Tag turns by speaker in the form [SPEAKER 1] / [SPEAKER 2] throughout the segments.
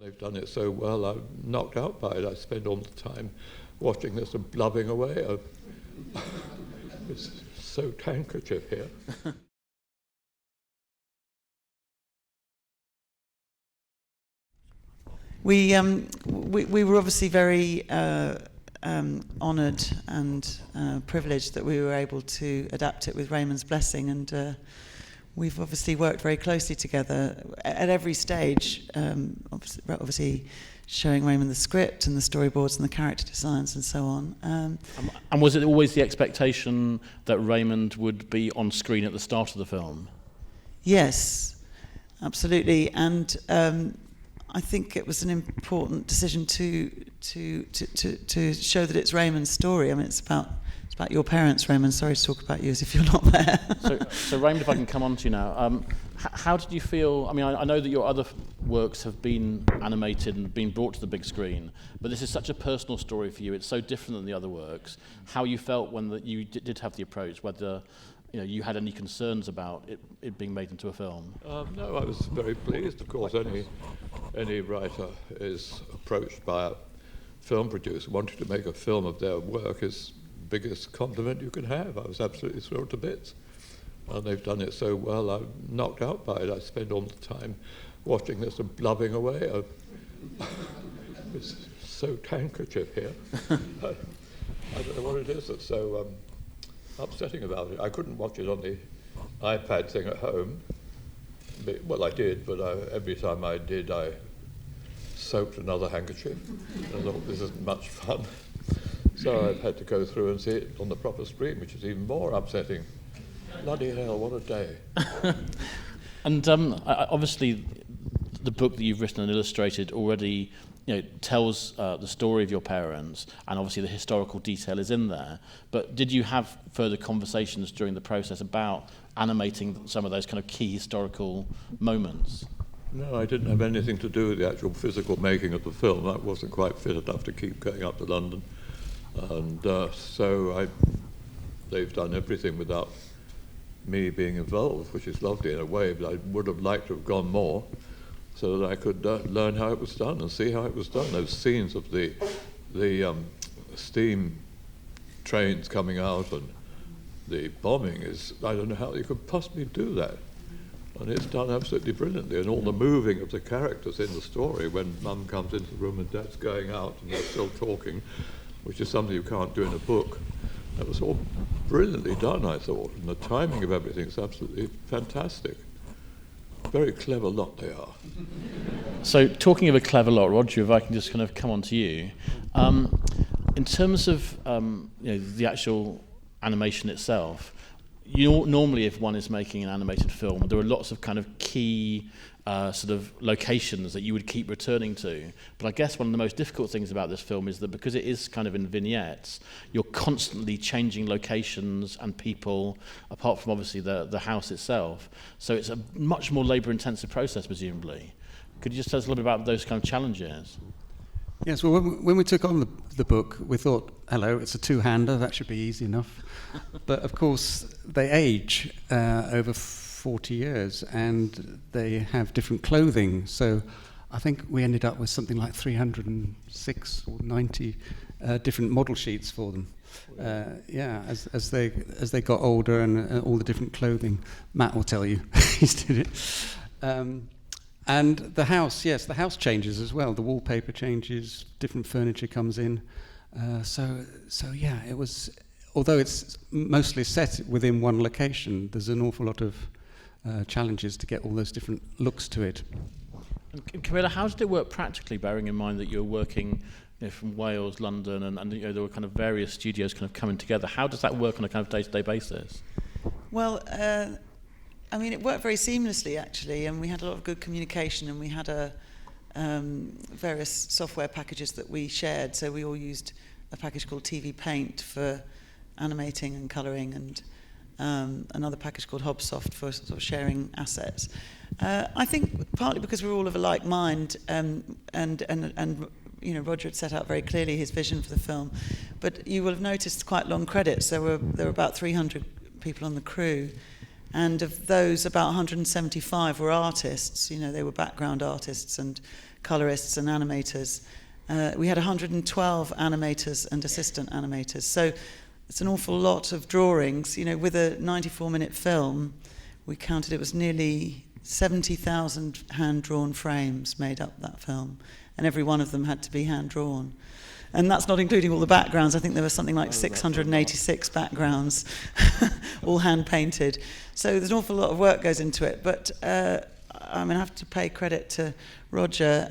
[SPEAKER 1] They've done it so well, I'm knocked out by it. I spend all the time watching this and blubbing away. It's so handkerchief here.
[SPEAKER 2] We were obviously very honoured and privileged that we were able to adapt it with Raymond's blessing, and we've obviously worked very closely together at every stage, obviously showing Raymond the script and the storyboards and the character designs and so on.
[SPEAKER 3] And was it always the expectation that Raymond would be on screen at the start of the film?
[SPEAKER 2] Yes, absolutely, and I think it was an important decision to show that it's Raymond's story. I mean, it's about your parents, Raymond. Sorry to talk about you as if you're not there.
[SPEAKER 3] So Raymond, if I can come on to you now, how did you feel? I mean, I know that your other works have been animated and been brought to the big screen, but this is such a personal story for you. It's so different than the other works. How you felt when you did have the approach, whether you had any concerns about it being made into a film?
[SPEAKER 1] No, I was very pleased. Of course, any writer is approached by a film producer wanting to make a film of their work is the biggest compliment you can have. I was absolutely thrilled to bits. And they've done it so well, I'm knocked out by it. I spend all the time watching this and blubbing away. It's so handkerchief here. I don't know what it is that's so upsetting about it. I couldn't watch it on the iPad thing at home. Well, I did, but every time I did, I soaked another handkerchief. I thought, this isn't much fun. So I've had to go through and see it on the proper screen, which is even more upsetting. Bloody hell, what a day.
[SPEAKER 3] And obviously, the book that you've written and illustrated already tells the story of your parents, and obviously the historical detail is in there. But did you have further conversations during the process about animating some of those kind of key historical moments?
[SPEAKER 1] No, I didn't have anything to do with the actual physical making of the film. That wasn't quite fit enough to keep going up to London. And so they've done everything without me being involved, which is lovely in a way, but I would have liked to have gone more so that I could learn how it was done and see how it was done. Those scenes of the steam trains coming out and the bombing is, I don't know how you could possibly do that. And it's done absolutely brilliantly, and all the moving of the characters in the story when Mum comes into the room and Dad's going out and they're still talking, which is something you can't do in a book. That was all brilliantly done, I thought, and the timing of everything is absolutely fantastic. Very clever lot they are.
[SPEAKER 3] So, talking of a clever lot, Roger, if I can just kind of come on to you. In terms of the actual animation itself, normally if one is making an animated film, there are lots of kind of key sort of locations that you would keep returning to. But I guess one of the most difficult things about this film is that because it is kind of in vignettes, you're constantly changing locations and people, apart from obviously the house itself. So it's a much more labour-intensive process, presumably. Could you just tell us a little bit about those kind of challenges?
[SPEAKER 4] Yes, well, when we took on the book, we thought, hello, it's a two-hander, that should be easy enough. But of course, they age over 40 years, and they have different clothing. So I think we ended up with something like 306 or 90 different model sheets for them. As they got older and all the different clothing. Matt will tell you, he's did it. And the house, yes, the house changes as well. The wallpaper changes, different furniture comes in. So yeah, it was. Although it's mostly set within one location, there's an awful lot of challenges to get all those different looks to it.
[SPEAKER 3] And Camilla, how did it work practically, bearing in mind that you're working from Wales, London, and there were kind of various studios kind of coming together? How does that work on a kind of day-to-day basis?
[SPEAKER 2] Well, I mean, it worked very seamlessly, actually, and we had a lot of good communication, and we had various software packages that we shared. So we all used a package called TV Paint for animating and colouring, and another package called Hobsoft for sort of sharing assets. I think partly because we're all of a like mind, and Roger had set out very clearly his vision for the film, but you will have noticed quite long credits. There were about 300 people on the crew, and of those, about 175 were artists. They were background artists and colourists and animators. We had 112 animators and assistant animators. So it's an awful lot of drawings. You know, with a 94-minute film, we counted it was nearly 70,000 hand-drawn frames made up that film, and every one of them had to be hand-drawn. And that's not including all the backgrounds. I think there was something like 686 backgrounds, all hand-painted. So there's an awful lot of work goes into it. But I mean, I have to pay credit to Roger,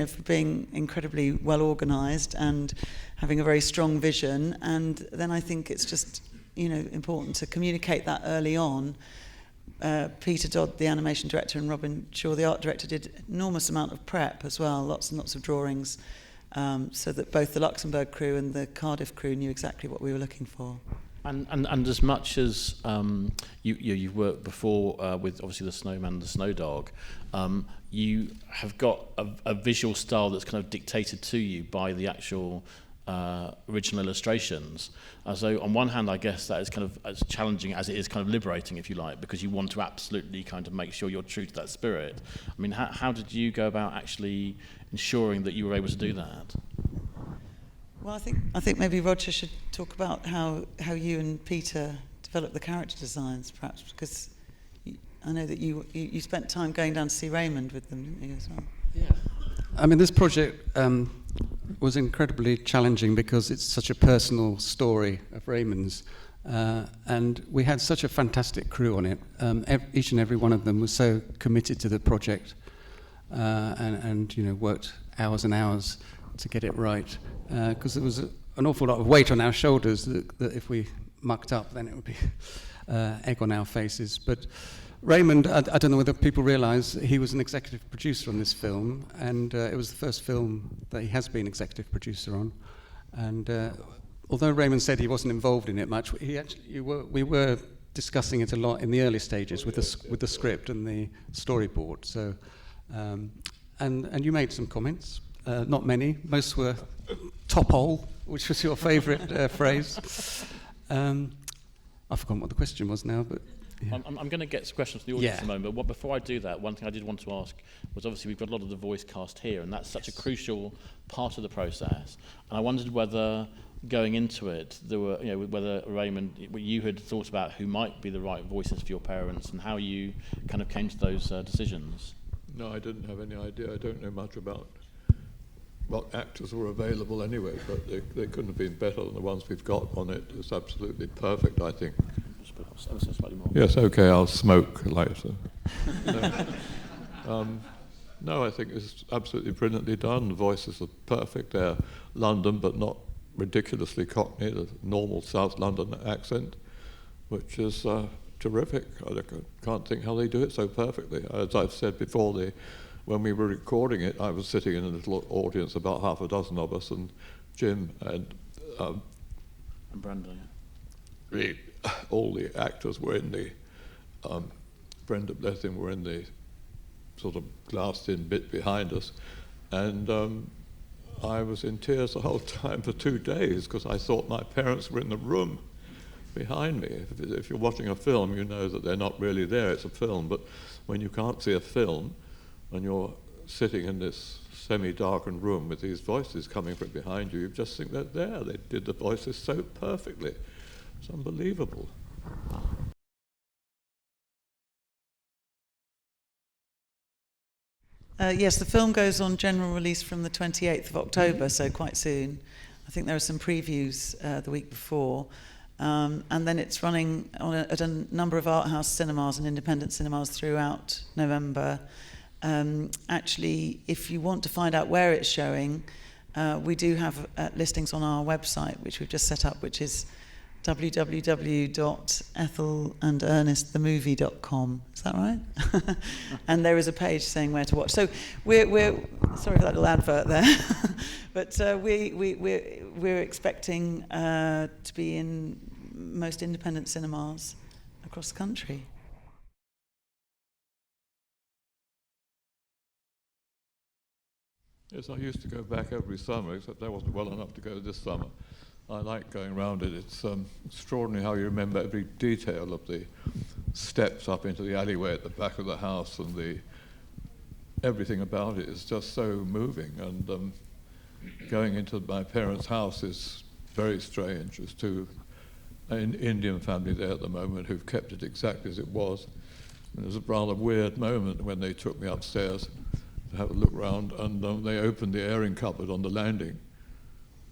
[SPEAKER 2] for being incredibly well-organised and having a very strong vision. And then I think it's just, important to communicate that early on. Peter Dodd, the animation director, and Robin Shaw, the art director, did an enormous amount of prep as well, lots and lots of drawings, so that both the Luxembourg crew and the Cardiff crew knew exactly what we were looking for.
[SPEAKER 3] And as much as you've worked before with obviously the Snowman and the Snow Dog, you have got a visual style that's kind of dictated to you by the actual original illustrations. So on one hand, I guess that is kind of as challenging as it is kind of liberating, if you like, because you want to absolutely kind of make sure you're true to that spirit. I mean, how did you go about actually ensuring that you were able to do that?
[SPEAKER 2] Well, I think maybe Roger should talk about how you and Peter developed the character designs, perhaps, because I know that you spent time going down to see Raymond with them, didn't you, as well?
[SPEAKER 4] Yeah. I mean, this project was incredibly challenging because it's such a personal story of Raymond's, and we had such a fantastic crew on it. Each and every one of them was so committed to the project, and worked hours and hours to get it right, because there was an awful lot of weight on our shoulders that if we mucked up, then it would be egg on our faces. But Raymond, I don't know whether people realise, he was an executive producer on this film, and it was the first film that he has been executive producer on. And although Raymond said he wasn't involved in it much, we were discussing it a lot in the early stages with the script and the storyboard. So, and you made some comments, not many. Most were top hole, which was your favourite phrase. I've forgotten what the question was now, but. Yeah.
[SPEAKER 3] I'm going to get some questions from the audience in a moment, but before I do that, one thing I did want to ask was obviously we've got a lot of the voice cast here, and that's such a crucial part of the process. And I wondered whether going into it, there were, whether Raymond, you had thought about who might be the right voices for your parents and how you kind of came to those decisions.
[SPEAKER 1] No, I didn't have any idea. I don't know much about what actors were available anyway, but they couldn't have been better than the ones we've got on it. It's absolutely perfect, I think.
[SPEAKER 3] Slightly more.
[SPEAKER 1] Yes, okay, I'll smoke later. No, I think it's absolutely brilliantly done. The voices are perfect. They're London, but not ridiculously Cockney, the normal South London accent, which is terrific. I can't think how they do it so perfectly. As I've said before, when we were recording it, I was sitting in a little audience, about half a dozen of us, and Jim and
[SPEAKER 3] Brenda,
[SPEAKER 1] all the actors were in the, Brenda, bless him, were in the sort of glassed-in bit behind us, and I was in tears the whole time for 2 days because I thought my parents were in the room behind me. If you're watching a film, you know that they're not really there, it's a film, but when you can't see a film and you're sitting in this semi-darkened room with these voices coming from behind you, you just think they're there. They did the voices so perfectly. It's unbelievable.
[SPEAKER 2] Yes, the film goes on general release from the 28th of October, so quite soon. I think there are some previews the week before. And then it's running at a number of art house cinemas and independent cinemas throughout November. Actually, if you want to find out where it's showing, we do have listings on our website, which we've just set up, which is www.ethelandernestthemovie.com. Is that right? And there is a page saying where to watch. So we're sorry for that little advert there, but we're expecting to be in most independent cinemas across the country.
[SPEAKER 1] Yes, I used to go back every summer, except I wasn't well enough to go this summer. I like going around it. It's extraordinary how you remember every detail of the steps up into the alleyway at the back of the house and the everything about it is just so moving. And going into my parents' house is very strange. There's an Indian family there at the moment who've kept it exactly as it was. And it was a rather weird moment when they took me upstairs to have a look round, and they opened the airing cupboard on the landing.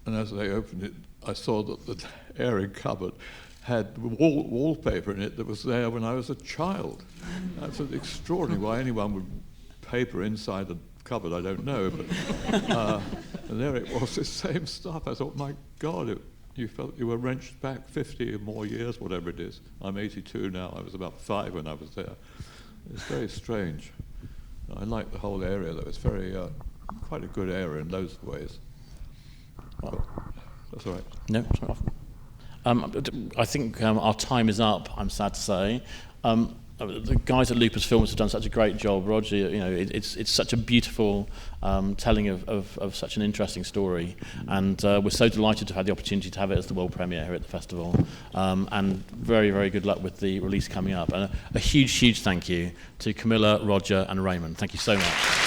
[SPEAKER 1] And as they opened it, I saw that the airing cupboard had wallpaper in it that was there when I was a child. That's extraordinary why anyone would paper inside a cupboard, I don't know. But and there it was, the same stuff. I thought, my God, you felt you were wrenched back 50 or more years, whatever it is. I'm 82 now. I was about 5 when I was there. It's very strange. I like the whole area, though. It's very, quite a good area in loads of ways. But that's all right.
[SPEAKER 3] No, sorry. I think our time is up, I'm sad to say. The guys at Lupus Films have done such a great job. Roger, it's such a beautiful telling of such an interesting story, and we're so delighted to have the opportunity to have it as the world premiere here at the festival. And very, very good luck with the release coming up. And a huge, huge thank you to Camilla, Roger, and Raymond. Thank you so much.